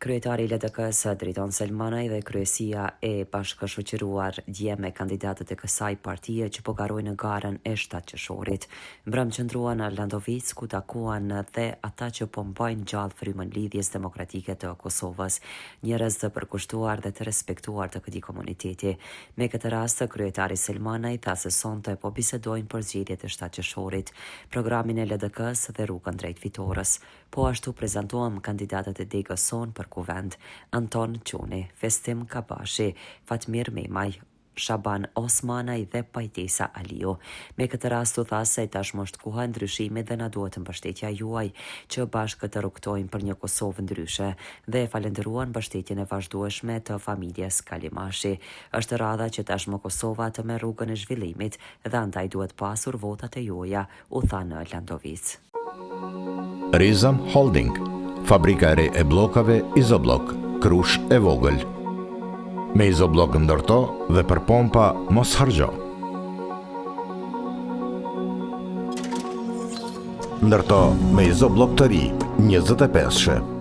Kryetari i LDK-s Driton Selmanaj dhe kryesia e bashkëshoqëruar dje me kandidatët e kësaj partie që po garojnë në garën e 7 qershorit. Mbrëm qëndruan në Landovic ku takuan dhe ata që po mbajnë gjallë frymën lidhjes demokratike të Kosovës, njerëz të përkushtuar dhe të respektuar të këtij komuniteti. Me këtë rast, kryetari Selmanaj tha se sonte po bisedojnë për zgjedhjet e 7 qershorit, programin e LDK-s dhe rrugën drejt fitores. Po ashtu prezantuam kandidatët e degës son për kuvend: Anton Quni, Festim Kabashi, Fatmir Memaj, Shaban Osmanaj dhe Pajtesa Aliu. Me këtë rast u tha se tashmë është koha e ndryshimit dhe na duhet mbështetja juaj që bashkë të rrugtojmë për një Kosovë ndryshe dhe falendëruan mbështetjen e vazhdueshme të familjes Kalimashi. Është radha që tashmë Kosova të merr rrugën e zhvillimit dhe andaj duhet pasur votat e juaja, u tha në Landovic. Rizam Holding, fabrika e re e bllokave Izoblok, Krush e vogël. Me Izoblok ndërto dhe për pompa mos harxho. Ndërto me Izoblok të ri, 25-she.